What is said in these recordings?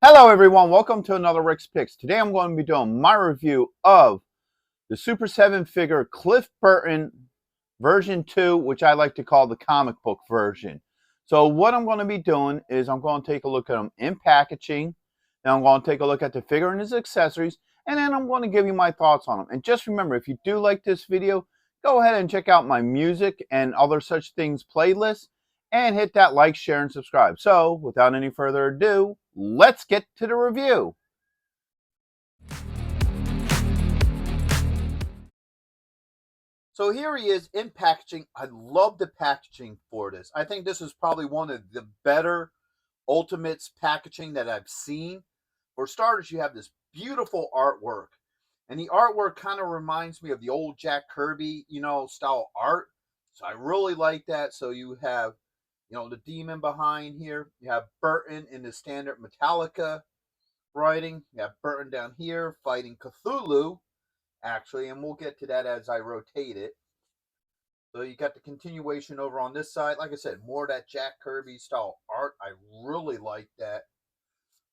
Hello everyone, welcome to another Rick's Picks. Today I'm going to be doing my review of the Super 7 figure Cliff Burton version 2, which I like to call the comic book version. So what I'm going to be doing is I'm going to take a look at them in packaging, then I'm going to take a look at the figure and his accessories, and then I'm going to give you my thoughts on them. And just remember, if you do like this video, go ahead and check out my music and other such things playlist, and hit that like, share, and subscribe. So, without any further ado, let's get to the review. So here he is in packaging. I love the packaging for this. I think this is probably one of the better Ultimates packaging that I've seen. For starters, you have this beautiful artwork. And the artwork kind of reminds me of the old Jack Kirby, style art. So I really like that. So you have the demon behind here. You have Burton in the standard Metallica writing. You have Burton down here fighting Cthulhu, actually, and we'll get to that as I rotate it. So you got the continuation over on this side. Like I said, more of that Jack Kirby style art. I really like that.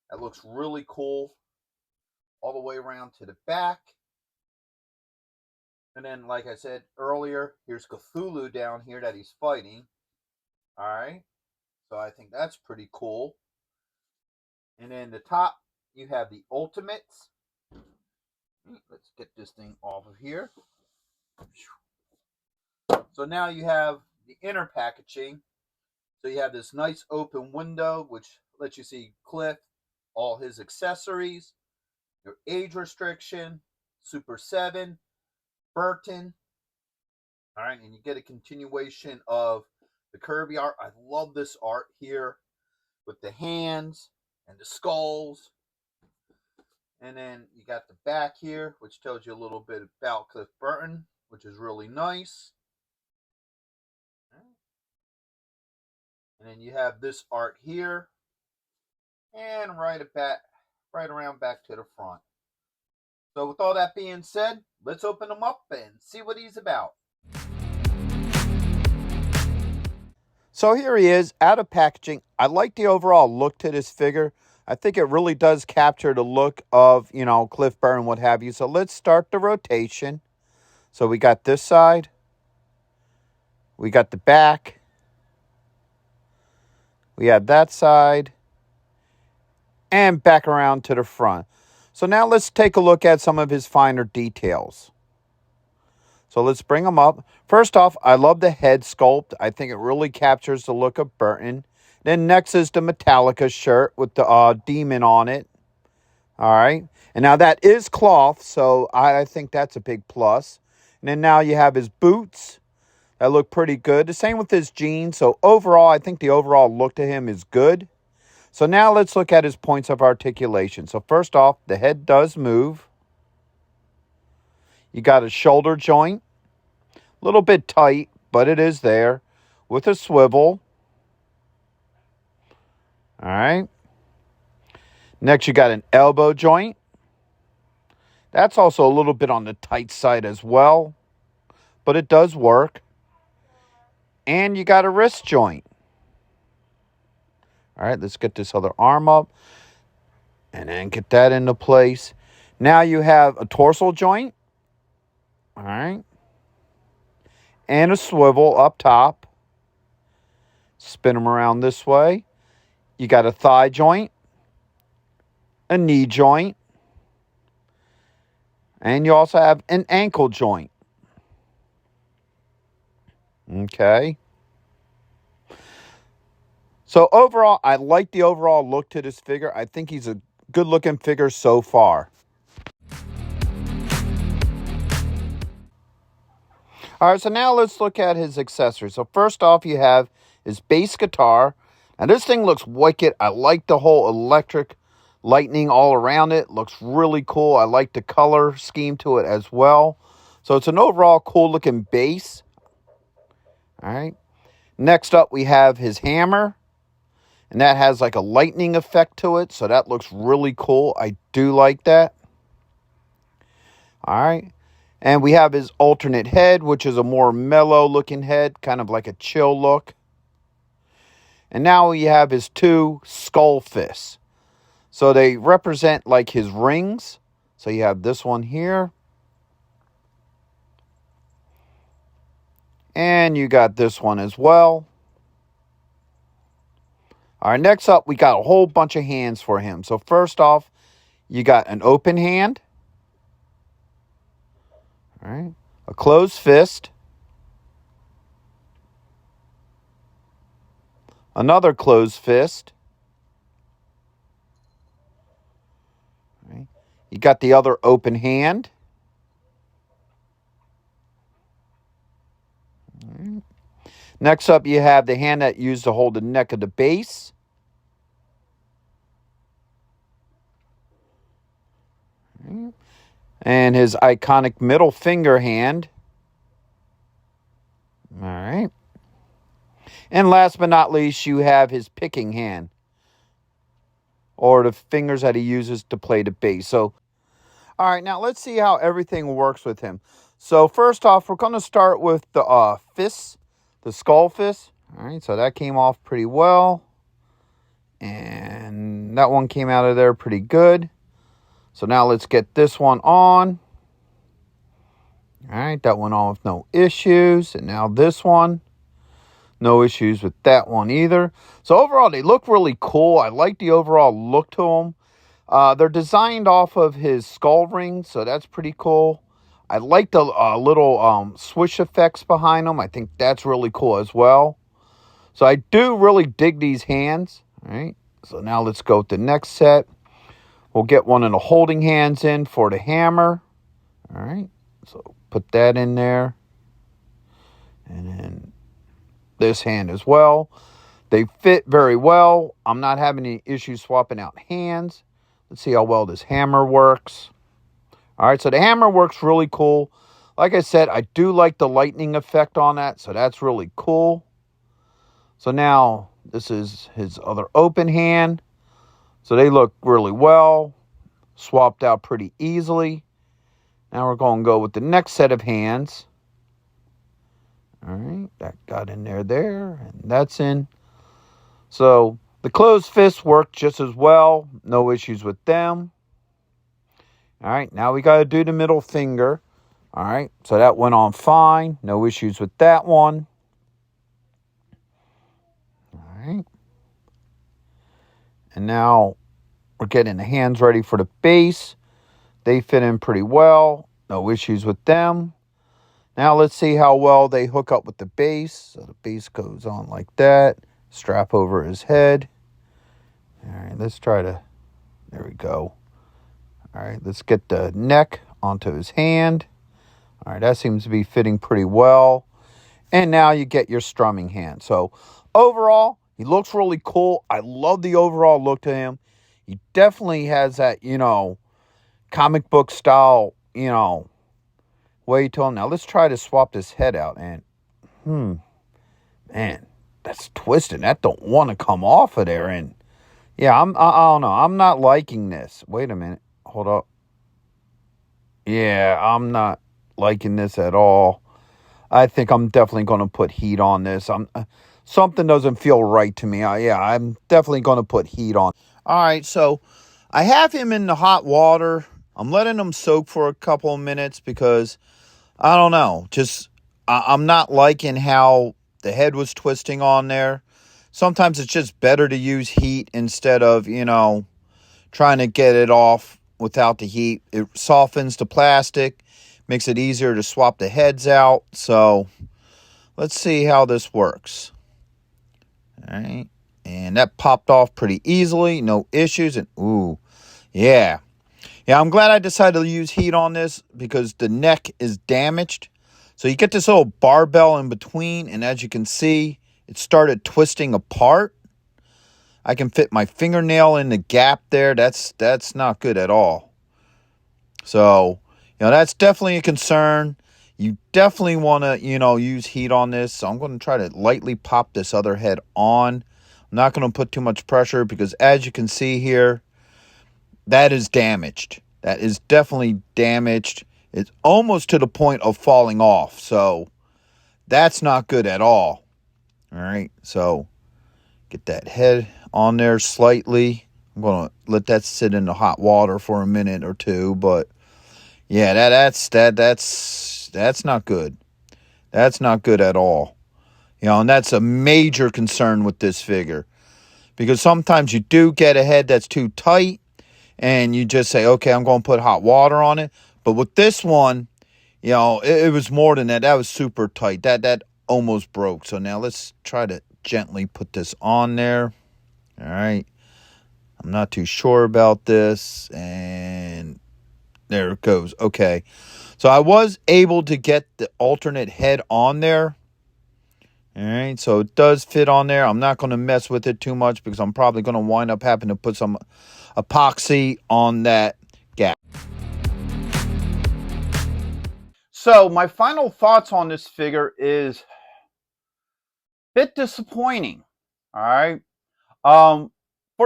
That looks really cool. All the way around to the back. And then, like I said earlier, here's Cthulhu down here that he's fighting. Alright. So I think that's pretty cool. And then the top, you have the Ultimates. Let's get this thing off of here. So now you have the inner packaging. So you have this nice open window, which lets you see Cliff, all his accessories, your age restriction, Super 7, Burton. All right, and you get a continuation of the Kirby art. I love this art here with the hands and the skulls. And then you got the back here, which tells you a little bit about Cliff Burton, which is really nice. And then you have this art here. And right around back to the front. So with all that being said, let's open him up and see what he's about. So here he is, out of packaging. I like the overall look to this figure. I think it really does capture the look of, Cliff Burton, what have you. So let's start the rotation. So we got this side. We got the back. We have that side. And back around to the front. So now let's take a look at some of his finer details. So let's bring them up. First off, I love the head sculpt. I think it really captures the look of Burton. Then next is the Metallica shirt with the demon on it. All right. And now that is cloth, so I think that's a big plus. And then now you have his boots. That look pretty good. The same with his jeans. So overall, I think the overall look to him is good. So now let's look at his points of articulation. So first off, the head does move. You got a shoulder joint. A little bit tight, but it is there. With a swivel. All right. Next, you got an elbow joint. That's also a little bit on the tight side as well. But it does work. And you got a wrist joint. All right, let's get this other arm up. And then get that into place. Now you have a torso joint. All right. And a swivel up top. Spin them around this way. You got a thigh joint. A knee joint. And you also have an ankle joint. Okay. So overall, I like the overall look to this figure. I think he's a good-looking figure so far. All right, so now let's look at his accessories. So first off, you have his bass guitar. And this thing looks wicked. I like the whole electric lightning all around it. Looks really cool. I like the color scheme to it as well. So it's an overall cool-looking bass. All right. Next up, we have his hammer. And that has like a lightning effect to it. So that looks really cool. I do like that. All right. And we have his alternate head, which is a more mellow looking head. Kind of like a chill look. And now we have his two skull fists. So they represent like his rings. So you have this one here. And you got this one as well. All right, next up, we got a whole bunch of hands for him. So first off, you got an open hand. All right. A closed fist. Another closed fist. All right. You got the other open hand. All right. Next up, you have the hand that used to hold the neck of the bass. All right. And his iconic middle finger hand. All right. And last but not least, you have his picking hand, or the fingers that he uses to play the bass. So, all right, now let's see how everything works with him. So first off, we're going to start with the fists, the skull fist. All right, so that came off pretty well. And that one came out of there pretty good. So now let's get this one on. All right, that went on with no issues. And now this one. No issues with that one either. So overall, they look really cool. I like the overall look to them. They're designed off of his skull ring, so that's pretty cool. I like the little swish effects behind them. I think that's really cool as well. So I do really dig these hands. All right. So now let's go with the next set. We'll get one of the holding hands in for the hammer. All right. So put that in there. And then this hand as well. They fit very well. I'm not having any issues swapping out hands. Let's see how well this hammer works. All right, so the hammer works really cool. Like I said, I do like the lightning effect on that, so that's really cool. So now this is his other open hand. So they look really well. Swapped out pretty easily. Now we're going to go with the next set of hands. All right, that got in there, and that's in. So the closed fists work just as well. No issues with them. All right, now we got to do the middle finger. All right, so that went on fine. No issues with that one. All right. And now we're getting the hands ready for the bass. They fit in pretty well. No issues with them. Now let's see how well they hook up with the bass. So the bass goes on like that. Strap over his head. All right, let's try to, there we go. All right, let's get the neck onto his hand. All right, that seems to be fitting pretty well. And now you get your strumming hand. So overall, he looks really cool. I love the overall look to him. He definitely has that, comic book style, way to him. Now let's try to swap this head out. And, man, that's twisting. That don't want to come off of there. And, yeah, I don't know. I'm not liking this. Wait a minute. Hold up. Yeah, I'm not liking this at all. I think I'm definitely going to put heat on this. Something doesn't feel right to me. I'm definitely going to put heat on. All right, so I have him in the hot water. I'm letting him soak for a couple of minutes because, I don't know, I'm not liking how the head was twisting on there. Sometimes it's just better to use heat instead of, trying to get it off without the heat. It softens the plastic, makes it easier to swap the heads out. So let's see how this works. All right. And that popped off pretty easily. No issues. And ooh, yeah. Yeah, I'm glad I decided to use heat on this because the neck is damaged. So you get this little barbell in between. And as you can see, it started twisting apart. I can fit my fingernail in the gap there. That's not good at all. So, that's definitely a concern. You definitely want to, use heat on this. So I'm going to try to lightly pop this other head on. I'm not going to put too much pressure because as you can see here, that is damaged. That is definitely damaged. It's almost to the point of falling off. So that's not good at all. All right. So get that head on there slightly. I'm gonna let that sit in the hot water for a minute or two. But yeah, that's not good. That's not good at all. And that's a major concern with this figure, because sometimes you do get a head that's too tight, and you just say, okay, I'm going to put hot water on it. But with this one, it was more than that. That was super tight. That almost broke. So now let's try to gently put this on there. All right. I'm not too sure about this. And there it goes. Okay. So I was able to get the alternate head on there. All right. So it does fit on there. I'm not going to mess with it too much, because I'm probably going to wind up having to put some epoxy on that gap. So my final thoughts on this figure is a bit disappointing. All right. For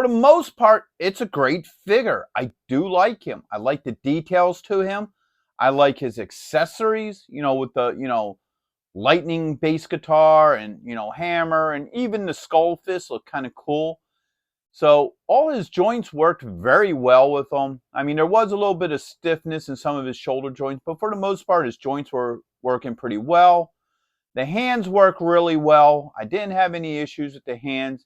the most part, it's a great figure. I do like him. I like the details to him. I like his accessories, with the, lightning bass guitar and, hammer, and even the skull fist look kind of cool. So all his joints worked very well with him. I mean, there was a little bit of stiffness in some of his shoulder joints, but for the most part, his joints were working pretty well. The hands work really well. I didn't have any issues with the hands,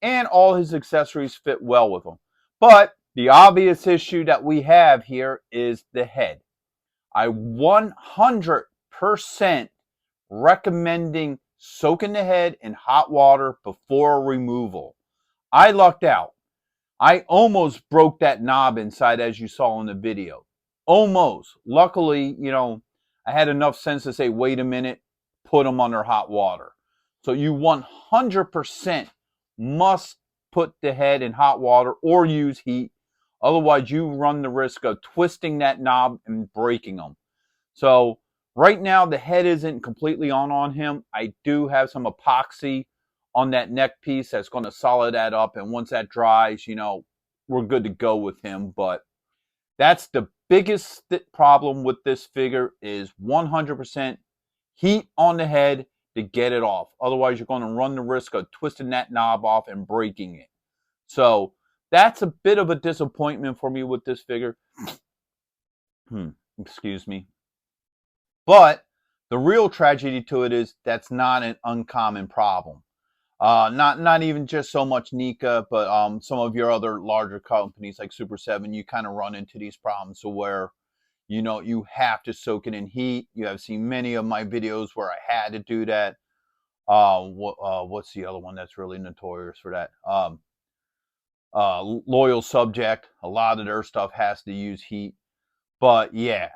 and all his accessories fit well with him. But the obvious issue that we have here is the head. I 100% recommending soaking the head in hot water before removal. I lucked out. I almost broke that knob inside, as you saw in the video. Almost. Luckily, I had enough sense to say, wait a minute, put them under hot water. So you 100% must put the head in hot water or use heat. Otherwise, you run the risk of twisting that knob and breaking them. So right now, the head isn't completely on him. I do have some epoxy on that neck piece that's going to solid that up. And once that dries, we're good to go with him. But that's the biggest problem with this figure, is 100% heat on the head to get it off. Otherwise, you're going to run the risk of twisting that knob off and breaking it. So that's a bit of a disappointment for me with this figure. Excuse me. But the real tragedy to it is that's not an uncommon problem. Not even just so much Nika, but some of your other larger companies like Super 7, you kind of run into these problems where, you have to soak it in heat. You have seen many of my videos where I had to do that. What's the other one that's really notorious for that? Loyal Subject. A lot of their stuff has to use heat. But yeah,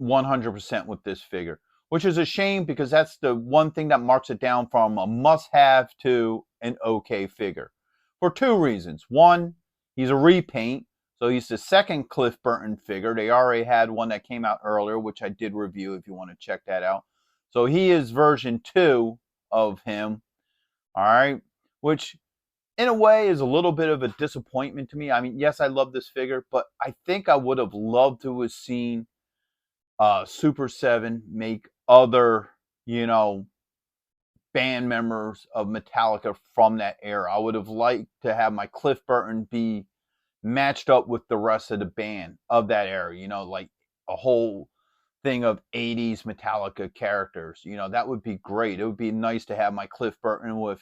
100% with this figure, which is a shame, because that's the one thing that marks it down from a must-have to an okay figure, for two reasons. One, he's a repaint, so he's the second Cliff Burton figure. They already had one that came out earlier, which I did review if you want to check that out. So he is version 2 of him, all right, which in a way is a little bit of a disappointment to me. I mean, yes, I love this figure, but I think I would have loved to have seen Super 7 make other, band members of Metallica from that era. I would have liked to have my Cliff Burton be matched up with the rest of the band of that era, like a whole thing of 80s Metallica characters. That would be great. It would be nice to have my Cliff Burton with,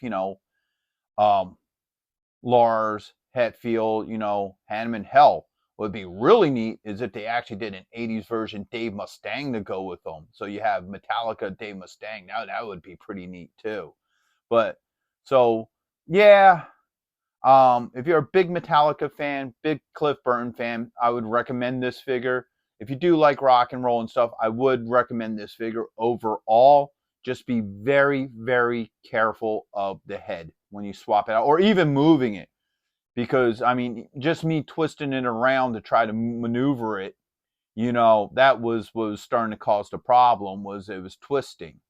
Lars, Hetfield, Hanneman. Hell, what would be really neat is if they actually did an 80s version Dave Mustaine to go with them. So you have Metallica, Dave Mustaine. Now that would be pretty neat too. But so yeah, if you're a big Metallica fan, big Cliff Burton fan, I would recommend this figure. If you do like rock and roll and stuff, I would recommend this figure overall. Just be very, very careful of the head when you swap it out, or even moving it. Because, I mean, just me twisting it around to try to maneuver it, that was starting to cause the problem, was it was twisting.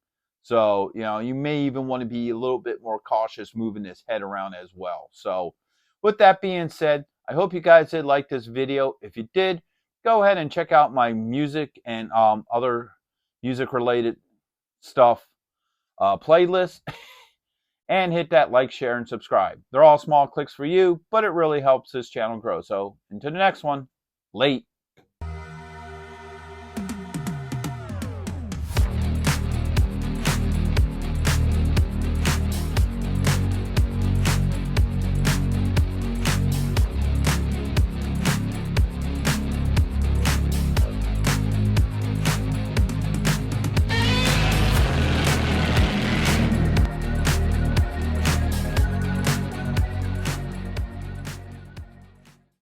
So, you may even want to be a little bit more cautious moving this head around as well. So, with that being said, I hope you guys did like this video. If you did, go ahead and check out my music and other music-related stuff playlist. and hit that like, share, and subscribe. They're all small clicks for you, but it really helps this channel grow. So until the next one, late.